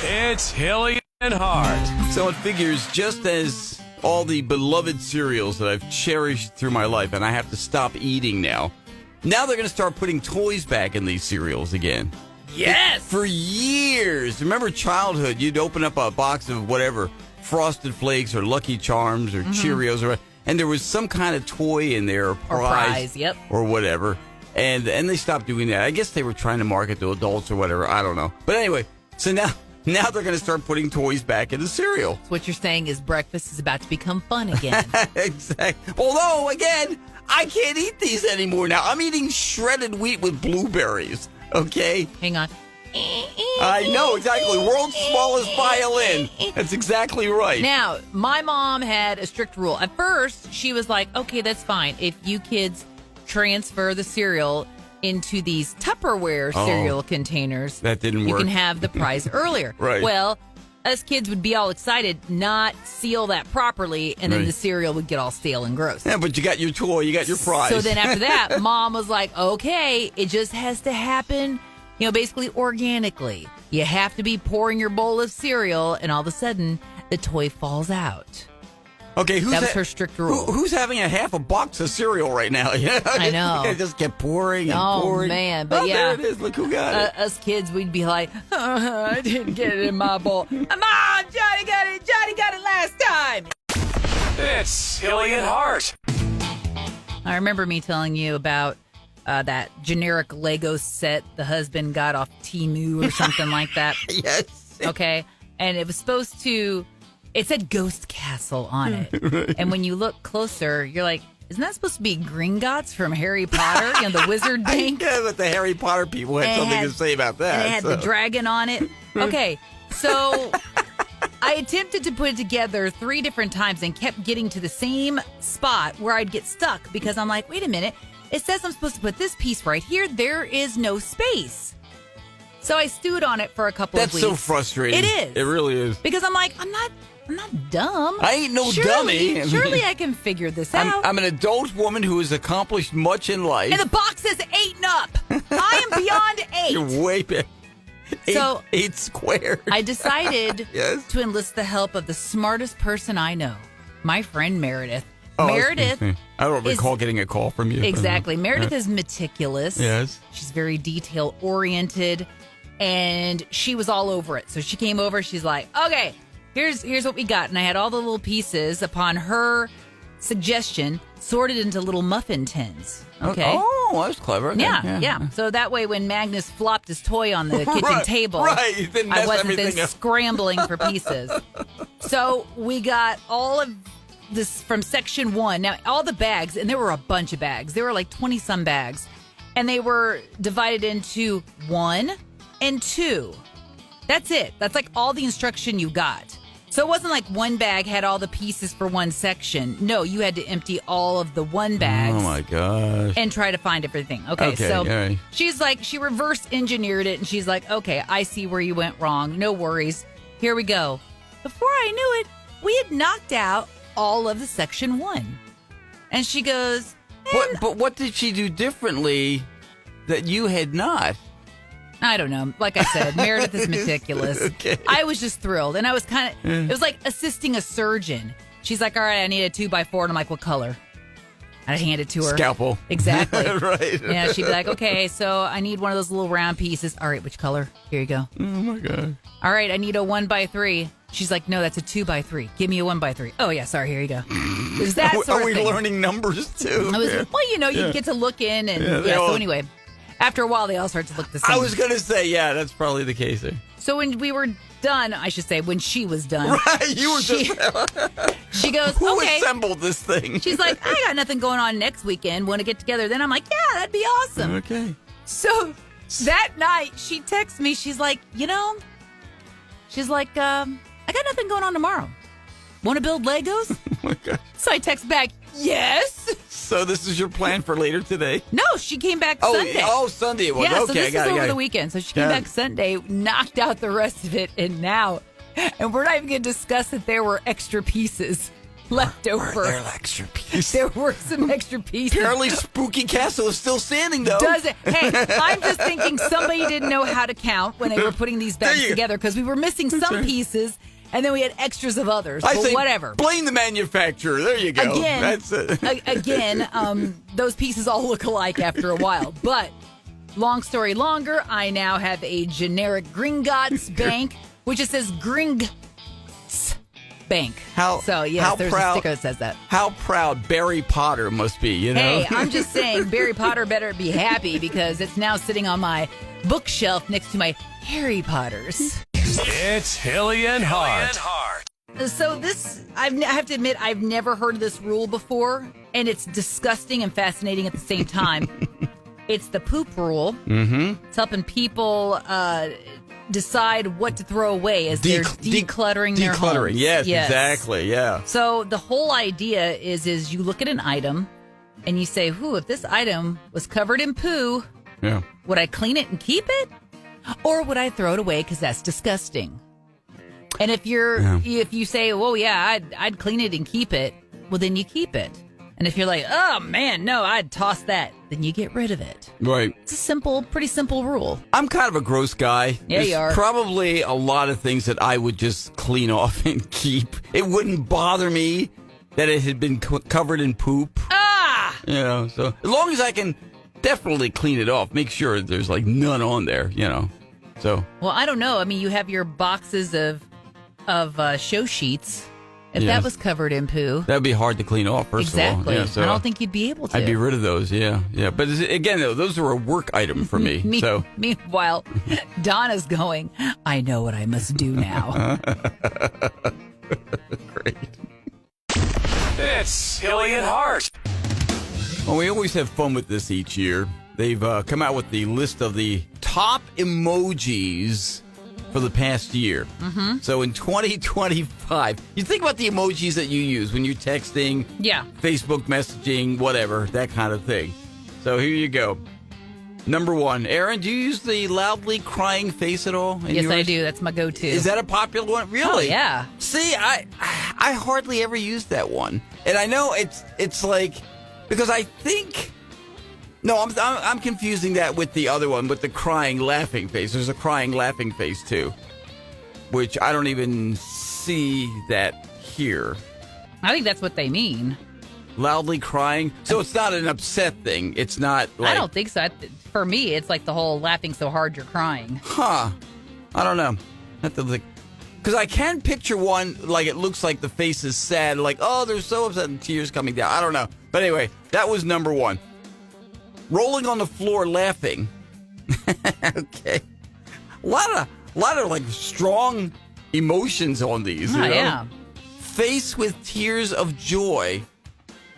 It's Hilly and Hart. So it figures just as all the beloved cereals that I've cherished through my life and I have to stop eating now they're going to start putting toys back in these cereals again. Yes! For years. Remember childhood, you'd open up a box of whatever, Frosted Flakes or Lucky Charms or Cheerios, and there was some kind of toy in there, or prize, yep. or whatever. And they stopped doing that. I guess they were trying to market to adults or whatever. I don't know. But anyway, so now they're going to start putting toys back in the cereal. So what you're saying is breakfast is about to become fun again. Exactly. Although, again, I can't eat these anymore now. I'm eating shredded wheat with blueberries. Okay? Hang on. I know, exactly. World's smallest violin. That's exactly right. Now, my mom had a strict rule. At first, she was like, okay, that's fine. If you kids transfer the cereal into these Tupperware cereal containers, that didn't you work. can have the prize earlier. Right. Well, us kids would be all excited, not seal that properly, and then the cereal would get all stale and gross. Yeah, but you got your toy, you got your prize. So then after that, Mom was like, okay, it just has to happen, basically organically. You have to be pouring your bowl of cereal, and all of a sudden, the toy falls out. Okay, that was her strict rule. Who's having a half a box of cereal right now? I know. It just kept pouring and pouring. Oh, man. But there it is. Look who got it. Us kids, we'd be like, I didn't get it in my bowl. Mom, Johnny got it. Johnny got it last time. It's Hilly and Hart. I remember me telling you about that generic Lego set the husband got off Temu or something like that. Yes. Okay. And it was supposed to... It said Ghost Castle on it. Right. And when you look closer, you're like, isn't that supposed to be Gringotts from Harry Potter? The wizard bank? Yeah, but the Harry Potter people had something to say about that. And it had the dragon on it. Okay, so I attempted to put it together 3 different times and kept getting to the same spot where I'd get stuck because I'm like, wait a minute. It says I'm supposed to put this piece right here. There is no space. So I stewed on it for a couple of weeks. That's so frustrating. It is. It really is. Because I'm like, I'm not dumb. I ain't no dummy. Surely I can figure this out. I'm an adult woman who has accomplished much in life. And the box says 8 and up. I am beyond 8. You're way back. 8 squared. I decided Yes? to enlist the help of the smartest person I know, my friend Meredith. Oh, Meredith. I don't recall getting a call from you. Exactly. Meredith is meticulous. Yes. She's very detail oriented, and she was all over it. So she came over. She's like, okay. Here's what we got. And I had all the little pieces upon her suggestion sorted into little muffin tins. Okay. Oh, that was clever. Okay. Yeah. So that way when Magnus flopped his toy on the kitchen table, I wasn't then scrambling for pieces. So we got all of this from section 1. Now, all the bags, and there were a bunch of bags. There were like 20-some bags. And they were divided into 1 and 2. That's it. That's like all the instruction you got. So it wasn't like one bag had all the pieces for one section. No, you had to empty all of the one bags. Oh, my gosh. And try to find everything. Okay, so right. She's like, she reverse engineered it, and she's like, okay, I see where you went wrong. No worries. Here we go. Before I knew it, we had knocked out all of the section 1. And she goes, But what did she do differently that you had not? I don't know. Like I said, Meredith is meticulous. Okay. I was just thrilled. And I was kind of, it was like assisting a surgeon. She's like, all right, I need a 2x4. And I'm like, what color? And I hand it to her. Scalpel. Exactly. Right. Yeah, she'd be like, okay, so I need one of those little round pieces. All right, which color? Here you go. Oh, my God. All right, I need a 1x3. She's like, no, that's a 2x3. Give me a 1x3. Oh, yeah, sorry, here you go. It was that sort of thing. Are we thing. learning numbers, too? I was, well, you get to look in. And so anyway, after a while, they all start to look the same. I was going to say, yeah, that's probably the case there. So when we were done, I should say, when she was done. Right, you were she goes, Who okay. assembled this thing? She's like, I got nothing going on next weekend. Want to get together? Then I'm like, yeah, that'd be awesome. Okay. So that night, she texts me. She's like, I got nothing going on tomorrow. Want to build Legos? Oh, my God. So I text back, yes. So this is your plan for later today? No, she came back Sunday. Oh, Sunday it was. Yeah, Okay, so this is over the weekend. So she came back Sunday, knocked out the rest of it, and we're not even going to discuss that there were extra pieces left over. Were there extra pieces? there were some extra pieces. Apparently, Spooky Castle is still standing, though. Does it? Hey, I'm just thinking somebody didn't know how to count when they were putting these bags together because we were missing some pieces and then we had extras of others. I but say whatever. Blame the manufacturer. There you go. Again, that's it. again, those pieces all look alike after a while. But long story longer, I now have a generic Gringotts bank, which it says Gringotts Bank. So, yes, there's a sticker that says that. How proud Barry Potter must be, you know? Hey, I'm just saying, Barry Potter better be happy because it's now sitting on my bookshelf next to my Harry Potters. It's Hilly and Hart. So this, I have to admit, I've never heard of this rule before, and it's disgusting and fascinating at the same time. It's the poop rule. Mm-hmm. It's helping people decide what to throw away as they're decluttering their homes. Decluttering, yes, exactly, yeah. So the whole idea is you look at an item, and you say, if this item was covered in poo, would I clean it and keep it? Or would I throw it away because that's disgusting? And if you say, I'd clean it and keep it, well, then you keep it. And if you're like, oh, man, no, I'd toss that, then you get rid of it. Right. It's a pretty simple rule. I'm kind of a gross guy. Yeah, There's you are. Probably a lot of things that I would just clean off and keep. It wouldn't bother me that it had been covered in poop. So as long as I can definitely clean it off, make sure there's like none on there, So. Well, I don't know. I mean, you have your boxes of show sheets. If that was covered in poo, that'd be hard to clean off. First of all, exactly. So I don't think you'd be able to. I'd be rid of those. Yeah. But again, though, those are a work item for me. Meanwhile, Donna's going, I know what I must do now. Great. It's Hilly and Hart. Well, we always have fun with this each year. They've come out with the list of the top emojis for the past year. Mm-hmm. So in 2025, you think about the emojis that you use when you're texting, Facebook messaging, whatever, that kind of thing. So here you go. Number 1. Erin, do you use the loudly crying face at all? Yes, I do. That's my go-to. Is that a popular one? Really? Oh, yeah. See, I hardly ever use that one. And I know it's like, because I think... No, I'm confusing that with the other one, with the crying, laughing face. There's a crying, laughing face, too, which I don't even see that here. I think that's what they mean. Loudly crying? So it's not an upset thing. It's not like... I don't think so. For me, it's like the whole laughing so hard you're crying. Huh. I don't know. Because I can picture one, like it looks like the face is sad, like, oh, they're so upset and tears coming down. I don't know. But anyway, that was number 1. Rolling on the floor laughing. Okay. A lot of like strong emotions on these. Yeah. Face with tears of joy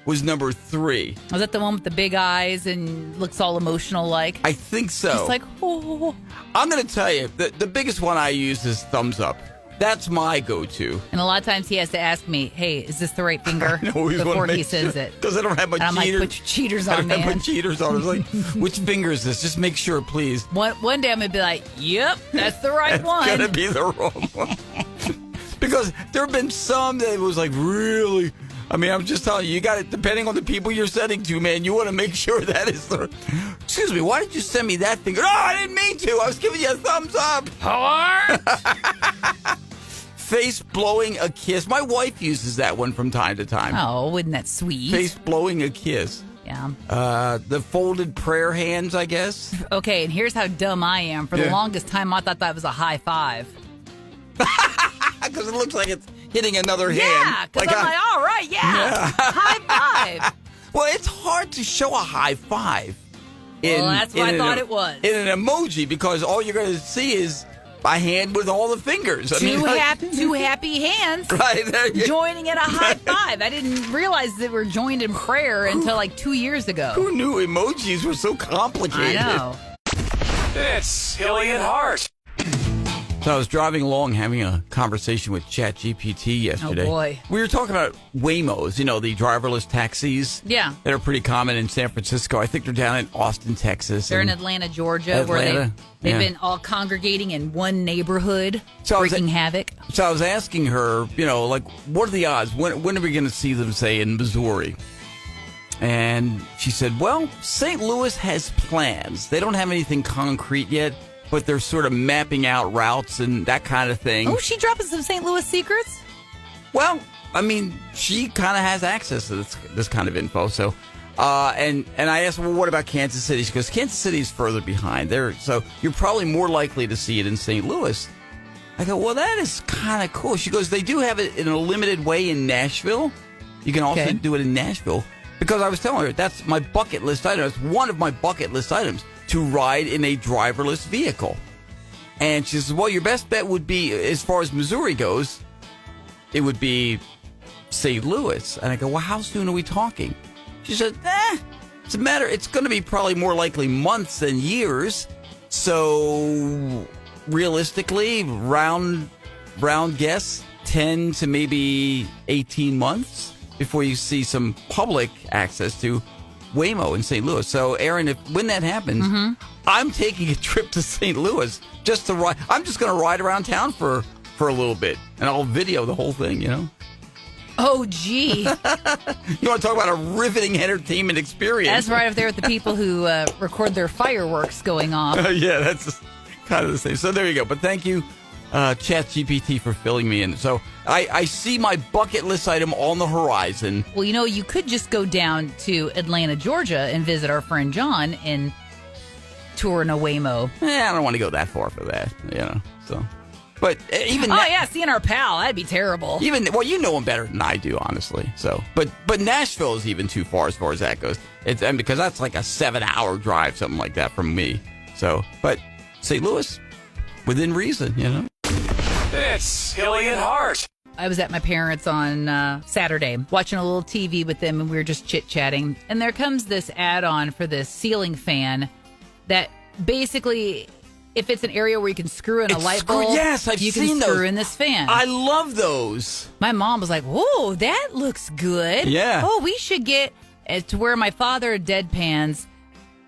was number 3. Was that the one with the big eyes and looks all emotional like? I think so. It's like, oh. I'm going to tell you, the biggest one I use is thumbs up. That's my go-to. And a lot of times he has to ask me, hey, is this the right finger? Before he says it. Because I don't have my cheaters. I'm like, put your cheaters on, man. I don't have my cheaters on. I was like, which finger is this? Just make sure, please. One day I'm going to be like, yep, that's the right one. It's going to be the wrong one. Because there have been some that was like, really... I mean, I'm just telling you, you got it, depending on the people you're sending to, man, you want to make sure that is the... Excuse me, why did you send me that finger? No, I didn't mean to. I was giving you a thumbs up. Hart! Face blowing a kiss. My wife uses that one from time to time. Oh, isn't that sweet? Face blowing a kiss. Yeah. The folded prayer hands, I guess. Okay, and here's how dumb I am. For the longest time, I thought that was a high five. Because it looks like it's hitting another hand. Yeah, because I'm like, all right, high five. Well, it's hard to show a high five. Well, that's what I thought it was. In an emoji, because all you're going to see is a hand with all the fingers. Two happy hands joining in a high five. I didn't realize that we're joined in prayer until like 2 years ago. Who knew emojis were so complicated? I know. It's Hilly and Hart. So I was driving along having a conversation with ChatGPT yesterday. Oh, boy. We were talking about Waymos, the driverless taxis. Yeah. That are pretty common in San Francisco. I think they're down in Austin, Texas. They're in Atlanta, Georgia, where they've been all congregating in one neighborhood, wreaking havoc. So I was asking her, what are the odds? When are we going to see them, say, in Missouri? And she said, well, St. Louis has plans. They don't have anything concrete yet, but they're sort of mapping out routes and that kind of thing. Oh, she dropping some St. Louis secrets? Well, I mean, she kind of has access to this kind of info. So, and I asked, well, what about Kansas City? She goes, Kansas City is further behind there, so you're probably more likely to see it in St. Louis. I go, well, that is kind of cool. She goes, they do have it in a limited way in Nashville. You can also do it in Nashville. Because I was telling her, that's my bucket list item. It's one of my bucket list items, to ride in a driverless vehicle. And she says, well, your best bet would be, as far as Missouri goes, it would be St. Louis. And I go, well, how soon are we talking? She said, it's a matter, it's going to be probably more likely months than years. So realistically, round guess, 10 to maybe 18 months before you see some public access to Waymo in St. Louis. So, Erin, when that happens, I'm taking a trip to St. Louis just to ride. I'm just going to ride around town for a little bit, and I'll video the whole thing, Oh, gee. You want to talk about a riveting entertainment experience? That's right up there with the people who record their fireworks going off. Yeah, that's kind of the same. So there you go. But thank you, ChatGPT, for filling me in. So I see my bucket list item on the horizon. Well, you could just go down to Atlanta, Georgia and visit our friend John and tour in a Waymo. I don't want to go that far for that, so. But even seeing our pal, that'd be terrible. Well, you know him better than I do, honestly. So, but Nashville is even too far as that goes. And because that's like a 7-hour drive, something like that, from me. So, but St. Louis, within reason, It's Hilly and Hart. I was at my parents' on Saturday, watching a little TV with them, and we were just chit-chatting. And there comes this add-on for this ceiling fan that basically, if it's an area where you can screw in a light bulb, yes, I've you can seen screw those. in this fan. I love those. My mom was like, whoa, that looks good. Yeah. Oh, we should get it to where my father deadpans,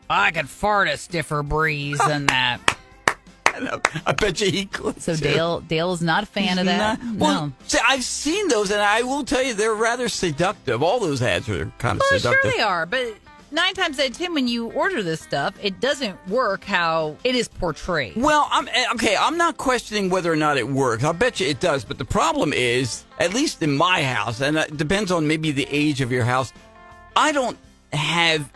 I could fart a stiffer breeze than that. I bet you he could. So too. Dale's not a fan of that. Well, No. see, I've seen those, and I will tell you, they're rather seductive. All those ads are kind of Well, seductive. sure they are, but 9 times out of 10, when you order this stuff, it doesn't work how it is portrayed. Well, I'm not questioning whether or not it works. I'll bet you it does. But the problem is, at least in my house, and it depends on maybe the age of your house, I don't have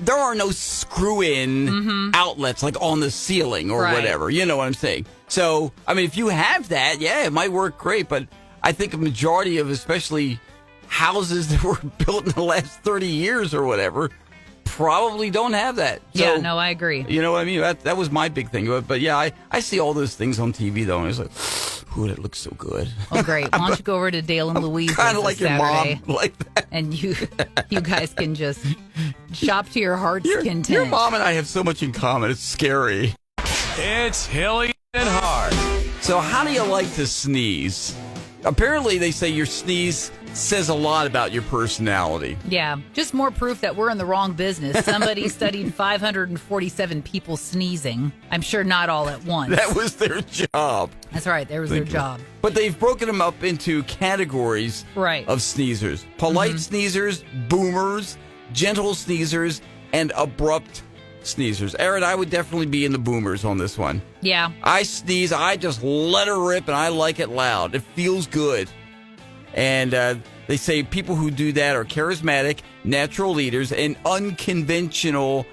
there are no screw-in outlets like on the ceiling or whatever. You know what I'm saying? So, I mean, if you have that, yeah, it might work great. But I think a majority of, especially houses that were built in the last 30 years or whatever, probably don't have that. So, Yeah, no, I agree. You know what I mean? That was my big thing. But yeah, I see all those things on TV, though, and it's like, ooh, that looks so good. Oh, great. Why don't you go over to Dale and Louise Kind of like Saturday, your mom, like that. and you guys can just shop to your heart's content. Your mom and I have so much in common. It's scary. It's Hilly and Hart. So how do you like to sneeze? Apparently, they say your sneeze says a lot about your personality. Yeah, just more proof that we're in the wrong business. Somebody studied 547 people sneezing. I'm sure not all at once. That was their job. That's right. That was their job. But they've broken them up into categories of sneezers. Polite sneezers, boomers, gentle sneezers, and abrupt sneezers. Erin, I would definitely be in the boomers on this one. Yeah. I sneeze, I just let her rip, and I like it loud. It feels good. And they say people who do that are charismatic, natural leaders, and unconventional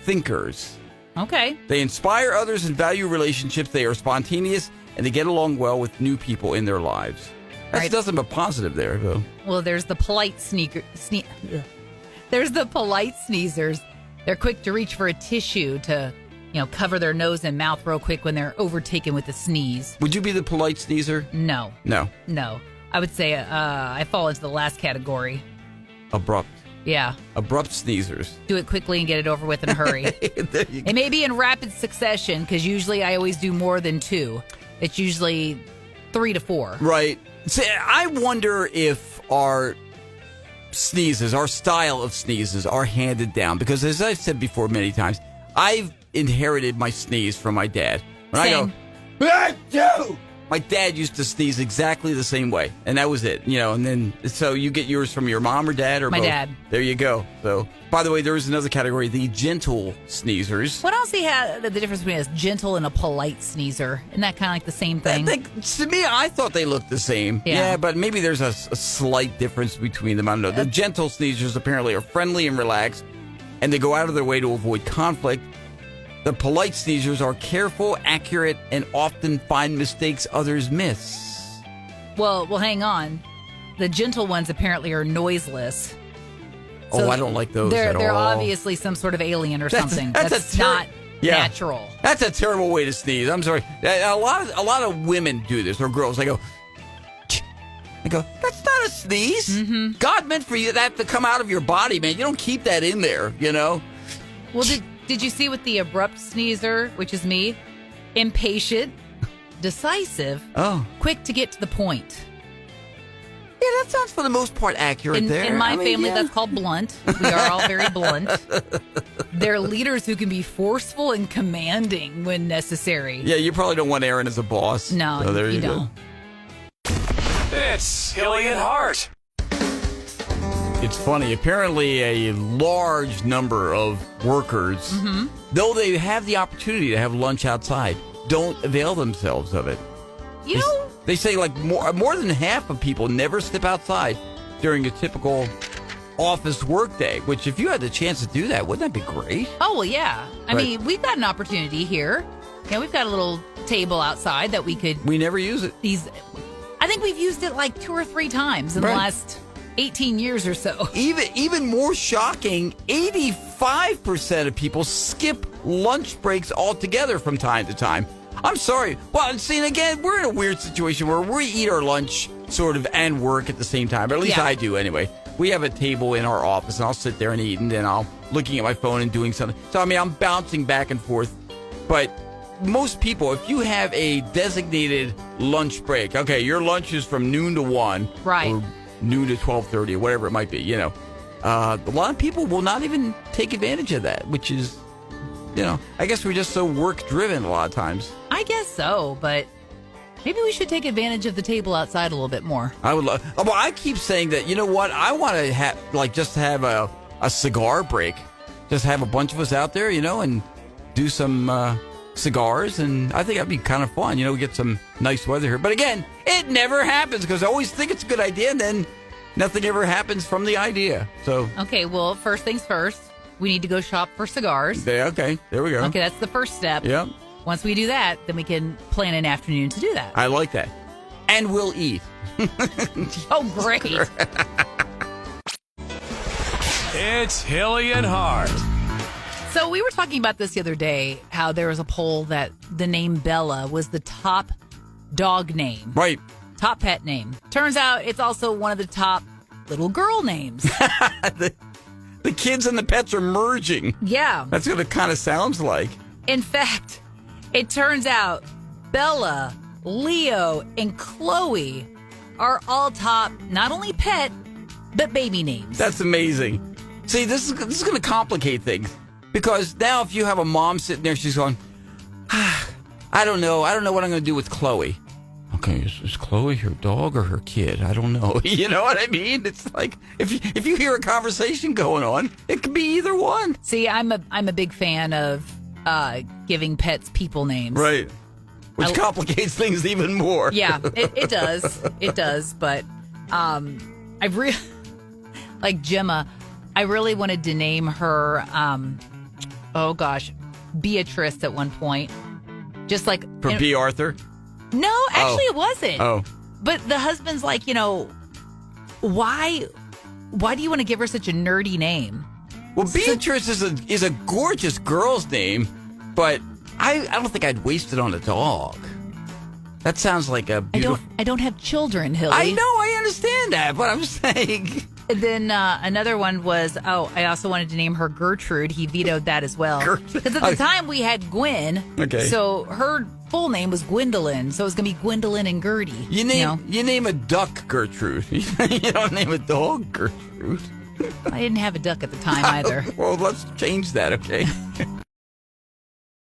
thinkers. Okay. They inspire others and value relationships. They are spontaneous, and they get along well with new people in their lives. That's nothing but positive there, though. Well, there's the polite There's the polite sneezers. They're quick to reach for a tissue to, cover their nose and mouth real quick when they're overtaken with a sneeze. Would you be the polite sneezer? No. No. I would say I fall into the last category. Abrupt. Yeah. Abrupt sneezers. Do it quickly and get it over with in a hurry. It may be in rapid succession, because usually I always do more than 2. It's usually 3 to 4. Right. See, I wonder if our sneezes, our style of sneezes, are handed down. Because as I've said before many times, I've inherited my sneeze from my dad. When Same. I go, My dad used to sneeze exactly the same way, and that was it. And then so you get yours from your mom or dad or My both? dad. There you go. So, by the way, there is another category, the gentle sneezers. What else he had? The difference between a gentle and a polite sneezer. Isn't that kind of like the same thing? To me, I thought they looked the same. Yeah. But maybe there's a slight difference between them. I don't know. The gentle sneezers apparently are friendly and relaxed, and they go out of their way to avoid conflict. The polite sneezers are careful, accurate, and often find mistakes others miss. Well, hang on. The gentle ones apparently are noiseless. I don't like those at all. They're obviously some sort of alien or something. That's not natural. That's a terrible way to sneeze. I'm sorry. A lot of women do this, or girls. They go, that's not a sneeze. Mm-hmm. God meant for you that to come out of your body, man. You don't keep that in there, Well, did you see with the abrupt sneezer, which is me, impatient, decisive, quick to get to the point. Yeah, that sounds for the most part accurate there. In my family, that's called blunt. We are all very blunt. They're leaders who can be forceful and commanding when necessary. Yeah, you probably don't want Erin as a boss. No, so there you don't. Go. It's Hilly and Hart. It's funny. Apparently, a large number of workers, though they have the opportunity to have lunch outside, don't avail themselves of it. They say like more than half of people never step outside during a typical office workday, which if you had the chance to do that, wouldn't that be great? Oh, well, yeah. I mean, we've got an opportunity here. Yeah, we've got a little table outside that we could... We never use it. I think we've used it like 2 or 3 times in the last 18 years or so. Even more shocking, 85% of people skip lunch breaks altogether from time to time. I'm sorry. Well, see, and again, we're in a weird situation where we eat our lunch sort of and work at the same time. Or at least I do anyway. We have a table in our office, and I'll sit there and eat, and then I'll looking at my phone and doing something. So, I mean, I'm bouncing back and forth. But most people, if you have a designated lunch break, okay, your lunch is from noon to 1. Right. Or noon to 12:30 or whatever it might be, a lot of people will not even take advantage of that, which is, I guess we're just so work-driven a lot of times. I guess so, but maybe we should take advantage of the table outside a little bit more. I would love. Well, I keep saying that. You know what? I want to have just have a cigar break. Just have a bunch of us out there, and do some cigars, and I think that'd be kind of fun. We get some nice weather here. But again, it never happens because I always think it's a good idea, and then nothing ever happens from the idea. So okay, well, first things first. We need to go shop for cigars. Okay, there we go. Okay, that's the first step. Yep. Once we do that, then we can plan an afternoon to do that. I like that. And we'll eat. Oh, great. It's Hilly and Hart. So we were talking about this the other day, how there was a poll that the name Bella was the top dog name. Right. Top pet name. Turns out it's also one of the top little girl names. The kids and the pets are merging. Yeah. That's what it kind of sounds like. In fact, it turns out Bella, Leo, and Chloe are all top, not only pet, but baby names. That's amazing. See, this is going to complicate things. Because now if you have a mom sitting there, she's going, I don't know what I'm going to do with Chloe. Okay, is Chloe her dog or her kid? I don't know. You know what I mean? It's like if you hear a conversation going on, it could be either one. See, I'm a big fan of giving pets people names. Right. Which complicates things even more. Yeah, it does. It does. But like Gemma, I really wanted to name her, Beatrice at one point. Just like... For B. Arthur? No, actually it wasn't. Oh. But the husband's like, why do you want to give her such a nerdy name? Well, Beatrice is a gorgeous girl's name, but I don't think I'd waste it on a dog. That sounds like a beautiful... I don't have children, Hilly. I know, I understand that, but I'm saying... And then another one was, I also wanted to name her Gertrude. He vetoed that as well. Because at the time we had Gwen. Okay. So her full name was Gwendolyn. So it was going to be Gwendolyn and Gertie. You name a duck Gertrude. You don't name a dog Gertrude. I didn't have a duck at the time either. Well, let's change that, okay?